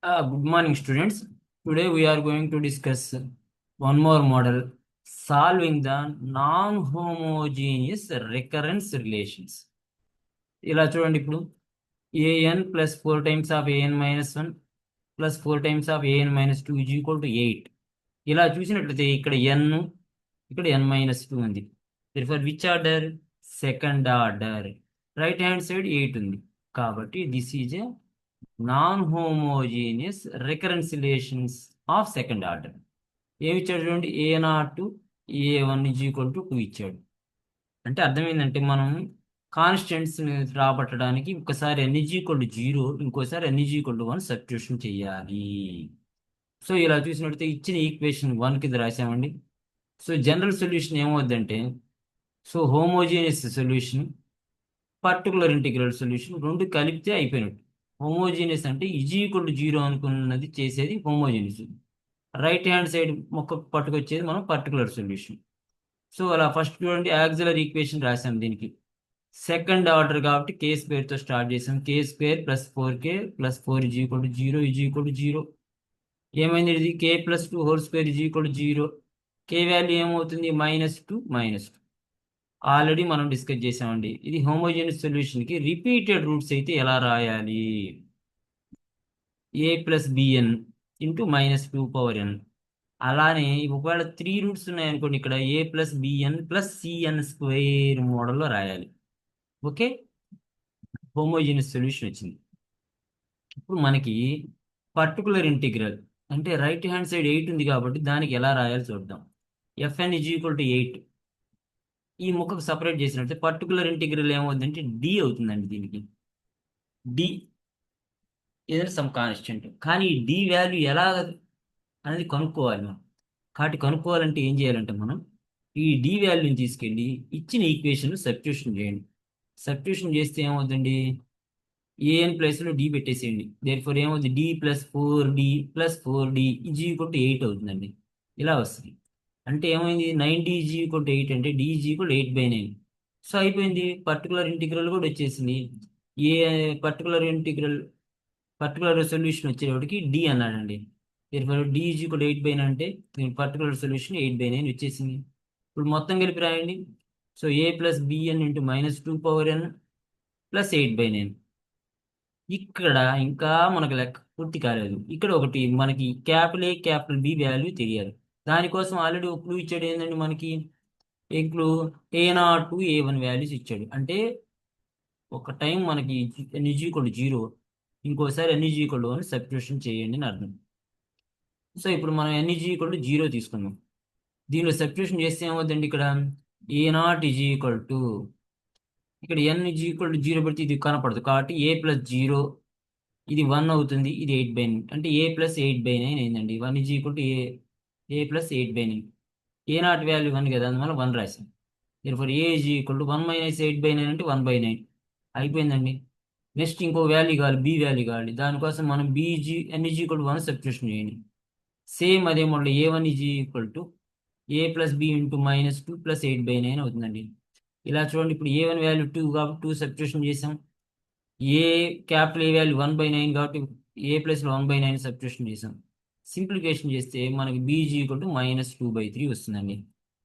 Good morning, students. Today we are going to discuss one more model, solving the non-homogeneous recurrence relations. ఇలా చూడండి ఇప్పుడు an plus 4 times of an minus 1 plus 4 times of an minus 2 is equal to 8. ఇలా చూసినట్లయితే ఇక్కడ n, ఇక్కడ n minus 2 ఉంది. Therefore, which order? Second order. Right hand side 8 ఉంది. కాబట్టి this is a non-homogeneous reconciliations of second order. ఏమి ఇచ్చాడు చూడండి, a0 a1 is equal to 2 ఇచ్చాడు. అంటే అర్థం ఏంటంటే మనం కాన్స్టెంట్స్ రాబట్టడానికి ఒకసారి n is equal to 0, ఇంకోసారి n is equal to 1 substitution చేయాలి. సో ఇలా చూసినట్లయితే ఇచ్చిన ఈక్వేషన్ 1 కింద రాసామండి. సో జనరల్ సొల్యూషన్ ఏమవుద్దంటే, so homogeneous solution, particular integral solution రెండు కలిపితే అయిపోయినట్టు. హోమోజీనియస్ అంటే ఈజ్ ఈక్వల్ టు 0 అనుకున్నది చేసేది హోమోజీనియస్. రైట్ హ్యాండ్ సైడ్ మొక్క పట్టుకొచ్చేది మనం పర్టికులర్ సొల్యూషన్. సో అలా ఫస్ట్ చూడండి, యాక్సిలరీ ఈక్వేషన్ రాసాం దీనికి. సెకండ్ ఆర్డర్ కాబట్టి కే స్క్వేర్తో స్టార్ట్ చేసాం. K square plus 4k plus 4 is equal to 0 is equal to 0. ఏమైంది ఇది? K plus 2 whole square is equal to 0. K value ఏమవుతుంది? -2 ఆల్రెడీ మనం డిస్కస్ చేసామండి. ఇది హోమోజీనియస్ సొల్యూషన్కి రిపీటెడ్ రూట్స్ అయితే ఎలా రాయాలి? a ప్లస్ బిఎన్ ఇంటూ -2 అలానే ఒకవేళ 3 రూట్స్ ఉన్నాయనుకోండి, ఇక్కడ a plus b n plus c n square మోడల్లో రాయాలి. ఓకే, హోమోజీనియస్ సొల్యూషన్ వచ్చింది. ఇప్పుడు మనకి పర్టికులర్ ఇంటిగ్రల్ అంటే రైట్ హ్యాండ్ సైడ్ 8 ఉంది కాబట్టి దానికి ఎలా రాయాలి చూద్దాం. fn ఈజ్ ఈక్వల్ టు 8 ఈ ముక్కకు సపరేట్ చేసినట్టే పర్టికులర్ ఇంటిగ్రల్ ఏమవుతుందంటే డి అవుతుందండి. దీనికి డి ఏదైనా సమ్ కాన్స్టెంట్, కానీ ఈ డి వాల్యూ ఎలా అనేది కనుక్కోవాలి మనం. కాబట్టి కనుక్కోవాలంటే ఏం చేయాలంటే మనం ఈ డి వాల్యూని తీసుకెళ్ళి ఇచ్చిన ఈక్వేషన్ సబ్స్టిట్యూషన్ చేయండి. సబ్స్టిట్యూషన్ చేస్తే ఏమవుతుంది? ఏఎన్ ప్లేస్లో డి పెట్టేసేయండి. దేర్ ఫోర్ ఏమవుతుంది? D plus 4d plus 4d is equal to 8 అవుతుందండి. ఇలా వస్తుంది. అంటే ఏమైంది? 9d ఈజ్ ఈక్వల్ టు 8 అంటే d ఈజ్ ఈక్వల్ 8/9. సో అయిపోయింది. పర్టికులర్ ఇంటిగ్రల్ కూడా వచ్చేసింది. ఏ పర్టికులర్ సొల్యూషన్ వచ్చేటప్పటికి డి అన్నాడండి. డి ఈజ్ ఈక్వల్ 8/9 అంటే పర్టికులర్ సొల్యూషన్ 8/9 వచ్చేసింది. ఇప్పుడు మొత్తం కలిపి రాయండి. So A plus B N into -2n plus 8/9. ఇక్కడ ఇంకా మనకు లెక్క పూర్తి కాలేదు. ఇక్కడ ఒకటి మనకి capital A capital B value తెలియాలి. దానికోసం ఆల్రెడీ ఒక క్లూ ఇచ్చాడు. ఏంటంటే మనకి ఏ క్లూ? a0 a1 వాల్యూస్ ఇచ్చాడు. అంటే ఒక టైం మనకి n ఈజ్ ఈక్వల్ టు 0, ఇంకోసారి n is equal to 1 substitution చేయండి అని అర్థం. సో ఇప్పుడు మనం n ఈజ్ ఈక్వల్ టు 0 తీసుకుందాం. దీనిలో సబ్స్టిట్యూషన్ చేస్తే ఏమవుతుందండి? ఇక్కడ a0 ఈజ్ ఈక్వల్ టు, ఇక్కడ n ఈజ్ ఈక్వల్ టు 0 పెడితే ఇది కనపడదు కాబట్టి a ప్లస్ 0, ఇది 1 అవుతుంది. ఇది 8/9 అంటే a ప్లస్ 8/9 అయిందండి. 1 is equal to A plus 8/9. a0 value 1 కదా, అందువల్ల 1 రాశాం. For A is equal to 1 - 8/9 అంటే 1/9 అయిపోయిందండి. నెక్స్ట్ ఇంకో వాల్యూ కావాలి, బి వాల్యూ కావాలి. దానికోసం మనం n is equal to 1 substitution చేయండి. సేమ్ అదే model a1 is equal to a plus b into -2 plus 8/9 అవుతుందండి. ఇలా చూడండి, ఇప్పుడు a1 వాల్యూ 2 కాబట్టి 2 సబ్స్టిట్యూషన్ చేసాం. ఏ క్యాపిటల్ ఏ వాల్యూ 1/9 కాబట్టి ఏ ప్లస్లో 1/9 సబ్స్టిట్యూషన్ చేసాం. సింప్లిఫికేషన్ చేస్తే మనకి బీజీ ఈక్వల్ టు -2/3 వస్తుందండి.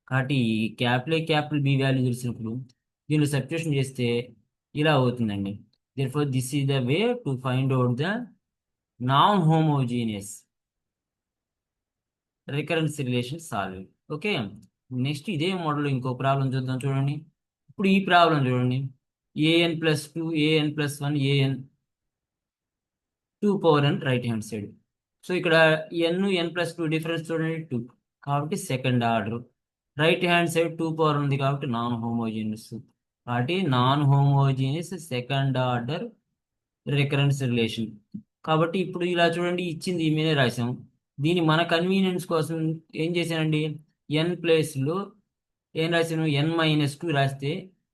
కాబట్టి capital A capital B value తెలిసినప్పుడు దీనిలో సబ్స్టిట్యూషన్ చేస్తే ఇలా అవుతుందండి. Therefore this is the way to find out the non homogeneous recurrence relation solving. Okay, next ఇదే మోడల్ ఇంకో ప్రాబ్లం చూద్దాం. చూడండి, ఇప్పుడు ఈ ప్రాబ్లం చూడండి. an+2 an+1 an2 right hand side. So ఇక్కడ n+2 డిఫరెన్స్ చూడండి 2 కాబట్టి second order. Right hand side 2 ఉంది కాబట్టి నాన్ హోమోజీనియస్. కాబట్టి non homogeneous second order recurrence relation. కాబట్టి ఇప్పుడు ఇలా చూడండి, ఇచ్చింది ఈ మీదే రాసాం. దీన్ని మన కన్వీనియన్స్ కోసం ఏం చేశానండి, n ప్లేస్లో ఏం రాశాను? n-2 రాస్తే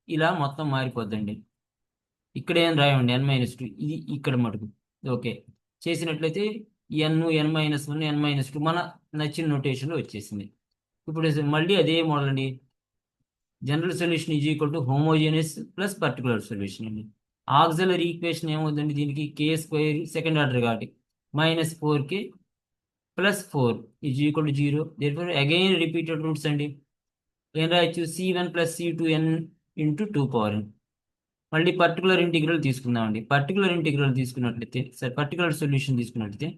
ఇలా మొత్తం మారిపోద్దండి. ఇక్కడ ఏం రాయండి? n-2 ఇది ఇక్కడ మటుకు ఓకే చేసినట్లయితే n-1 n-2 మన నచ్చిన నోటేషన్లో వచ్చేసింది. ఇప్పుడు మళ్ళీ అదే మోడల్ అండి. General solution is equal to homogeneous plus particular solution అండి. ఆక్సిలరీ ఈక్వేషన్ ఏమవుతుందండి? దీనికి కే స్క్వేర్ సెకండ్ ఆర్డర్ కాబట్టి minus 4k plus 4 is equal to 0. Therefore again repeated roots అండి. ఏం రాయొచ్చు? C1 plus C2n into 2 power n. మళ్ళీ particular integral తీసుకుందామండి. Particular integral తీసుకున్నట్లయితే, సరే పర్టికులర్ సొల్యూషన్ తీసుకున్నట్లయితే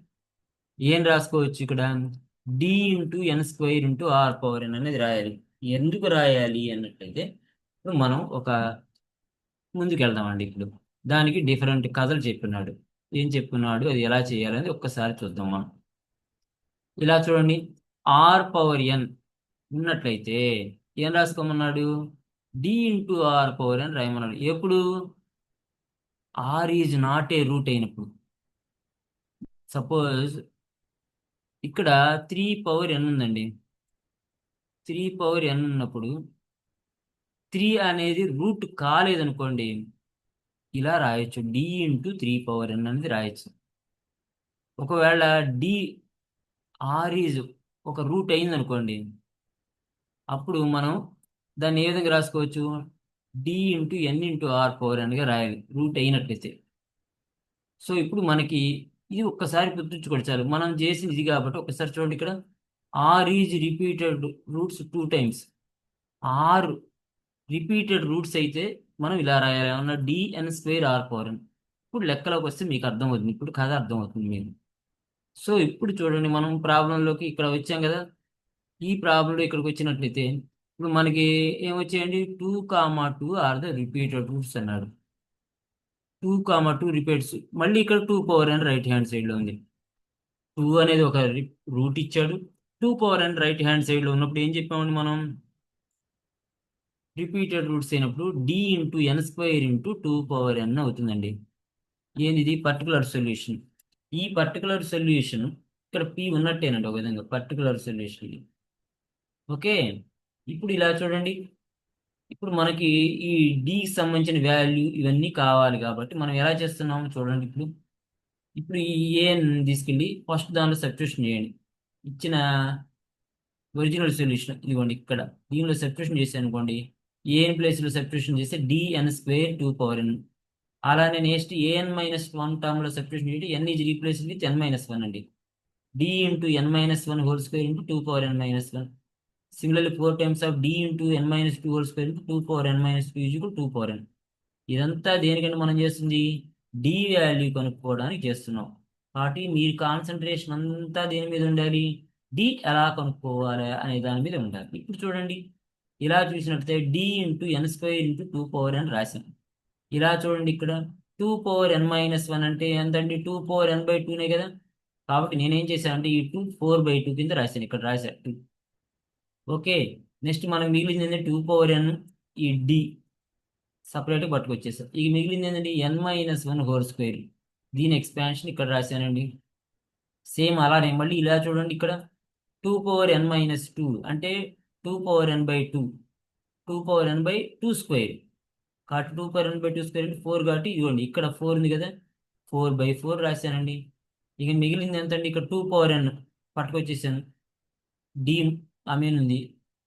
ఏం రాసుకోవచ్చు ఇక్కడ? D into N square into are power N అనేది రాయాలి. ఎందుకు రాయాలి అన్నట్లయితే, ఇప్పుడు మనం ఒక ముందుకు వెళ్దామండి. ఇప్పుడు దానికి డిఫరెంట్ కథలు చెప్పినాడు. ఏం చెప్పున్నాడు, అది ఎలా చేయాలని ఒక్కసారి చూద్దాం మనం. ఇలా చూడండి, ఆర్ పవర్ ఎన్ ఉన్నట్లయితే ఏం రాసుకోమన్నాడు? D into are power n రాయమన్నాడు. ఎప్పుడు? R is not a root అయినప్పుడు. సపోజ్ ఇక్కడ 3 పవర్ n ఉందండి. 3 పవర్ n ఉన్నప్పుడు 3 అనేది రూట్ కాలేదనుకోండి, ఇలా రాయొచ్చు, డి ఇంటూ 3 పవర్ n అనేది రాయొచ్చు. ఒకవేళ డి ఆర్ ఈజ్ ఒక రూట్ అయింది అనుకోండి, అప్పుడు మనం దాన్ని ఏ విధంగా రాసుకోవచ్చు? D into N into are power ఎన్గా రాయాలి, రూట్ అయినట్లయితే. సో ఇప్పుడు మనకి ఇది ఒక్కసారి గుర్తుంచుకోండి చాలు. మనం చేసింది ఇది కాబట్టి ఒకసారి చూడండి ఇక్కడ. R is repeated roots 2 times. R repeated roots అయితే మనం ఇలా రాయాలి, ఏమన్నా d n square r power n. ఇప్పుడు లెక్కలోకి వస్తే మీకు అర్థమవుతుంది, ఇప్పుడు కథ అర్థమవుతుంది మీకు. సో ఇప్పుడు చూడండి, మనం ప్రాబ్లంలోకి ఇక్కడ వచ్చాం కదా. ఈ ప్రాబ్లంలో ఇక్కడికి వచ్చినట్లయితే ఇప్పుడు మనకి ఏమొచ్చాయండి? 2, 2 ఆర్ ద రిపీటెడ్ రూట్స్ అన్నాడు. 2, 2 రిపీట్స్. మళ్ళీ ఇక్కడ 2 power n right hand side లో ఉంది. 2 అనేది ఒక రూట్ ఇచ్చాడు. 2 power n right hand side లో ఉన్నప్పుడు ఏం చెప్పామండి మనం? రిపీటెడ్ రూట్స్ అయినప్పుడు D into N square into 2 power n అవుతుందండి. ఏంది ఇది? Particular solution. ఈ పర్టికులర్ సొల్యూషన్ ఇక్కడ పి ఉన్నట్టేనండి, ఒక విధంగా పర్టికులర్ సొల్యూషన్. ఓకే, ఇప్పుడు ఇలా చూడండి. ఇప్పుడు మనకి ఈ డికి సంబంధించిన వాల్యూ ఇవన్నీ కావాలి కాబట్టి మనం ఎలా చేస్తున్నాము చూడండి. ఇప్పుడు ఇప్పుడు ఈ ఏఎన్ తీసుకెళ్ళి ఫస్ట్ దానిలో సబ్స్టిట్యూషన్ చేయండి. ఇచ్చిన ఒరిజినల్ సొల్యూషన్ ఇదిగోండి, ఇక్కడ దీనిలో సబ్స్టిట్యూషన్ చేశాను అనుకోండి. ఏఎన్ ప్లేస్లో సబ్స్టిట్యూషన్ చేస్తే డిఎన్ స్క్వేర్ 2 పవర్ n. అలానే నెక్స్ట్ an-1 టర్మ్లో సబ్స్టిట్యూషన్ చేయండి. ఎన్ ఈజ్ రీప్లేస్ విత్ n-1 అండి. D into n-1 whole square into 2 power n-1. Similarly, 4 times of d into n-2 whole square into 2 power n-2 is equal to 2 power n. ఇదంతా దేనికంటే మనం చేస్తుంది? D value కనుక్కోవడానికి చేస్తున్నాం. కాబట్టి మీరు కాన్సన్ట్రేషన్ అంతా దేని మీద ఉండాలి? డి ఎలా కనుక్కోవాలి అనే దాని మీద ఉండాలి. ఇప్పుడు చూడండి, ఇలా చూసినట్లయితే D into N square into 2 power n రాశాం. ఇలా చూడండి, ఇక్కడ 2 పవర్ n-1 అంటే ఎంతండి? 2 పవర్ n/2నే కదా. కాబట్టి నేనేం చేశాను అంటే ఈ 2 4/2 కింద రాశాను, ఇక్కడ రాశాను 2. ఓకే, నెక్స్ట్ మనకు మిగిలింది ఏంటంటే 2 పవర్ n. ఈ డి సపరేట్గా పట్టుకొచ్చేసాం. ఇక మిగిలింది ఏంటంటే n-1 హోల్ స్క్వేర్. దీని ఎక్స్పాన్షన్ ఇక్కడ రాశానండి. సేమ్ అలానే మళ్ళీ ఇలా చూడండి, ఇక్కడ 2 పవర్ n-2 అంటే 2 power n/2. 2 power n/2 square. కాబట్టి 2 పవర్ n/2 స్క్వేర్ అంటే 4. కాబట్టి ఇదిగోండి, ఇక్కడ 4 ఉంది కదా, 4/4 రాశానండి. ఇక మిగిలింది ఎంతండి? ఇక్కడ 2 పవర్ n పట్టుకొచ్చేసాను. డి ఉంది,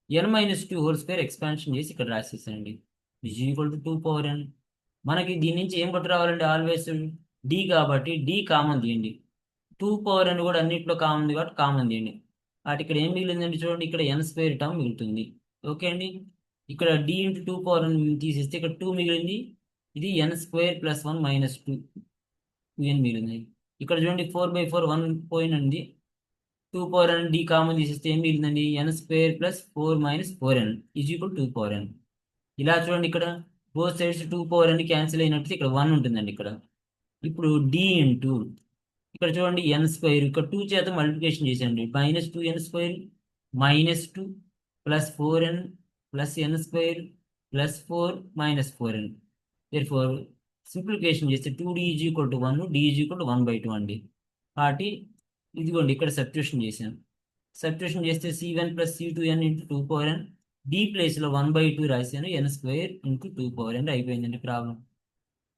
n-2 హోల్ స్క్వేర్ ఎక్స్పాన్షన్ చేసి ఇక్కడ రాసేసానండి. Is equal to 2 power n. మనకి దీని నుంచి ఏం పట్టు రావాలండి? ఆల్వేస్ డి, కాబట్టి డి కామన్ తీయండి. 2 పవర్ n కూడా అన్నింటిలో కామన్ ఉంది కాబట్టి కామన్ తీయండి. కాబట్టి ఇక్కడ ఏం మిగిలిందండి చూడండి, ఇక్కడ ఎన్ స్క్వేర్ టర్మ్ మిగులుతుంది. ఓకే అండి, ఇక్కడ డి ఇంటూ 2 పవర్ n తీసేస్తే ఇక్కడ 2 మిగిలింది. ఇది n² + 1 - 2n మిగిలింది. ఇక్కడ చూడండి 4/4 1 పోయినండి. 2 పవర్ n డి కామన్ తీసేస్తే ఏం మిగిలిందండి? n² + 4 - 4n is equal 2 power n. ఇలా చూడండి, ఇక్కడ both sides 2 power n cancel అయినట్టు ఇక్కడ 1 ఉంటుందండి ఇక్కడ. ఇప్పుడు డి ఇంటూ ఇక్కడ చూడండి n², ఇక్కడ 2 చేత మల్టిప్లికేషన్ చేసేయండి. -2n² -2 + 4n + n² + 4 - 4n. therefore simplification చేస్తే 2d = 1, d = 1/2 అండి. కాబట్టి ఇదిగోండి, ఇక్కడ సబ్స్టిట్యూషన్ చేశాను. సబ్స్టిట్యూషన్ చేస్తే C1 + C2n × 2 power n. D ప్లేస్లో 1/2 రాశాను, n² × 2 పవర్ n అయిపోయిందండి ప్రాబ్లం.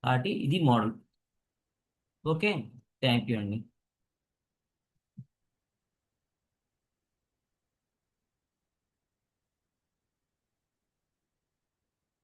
కాబట్టి ఇది మోడల్. ఓకే, థ్యాంక్ యూ అండి.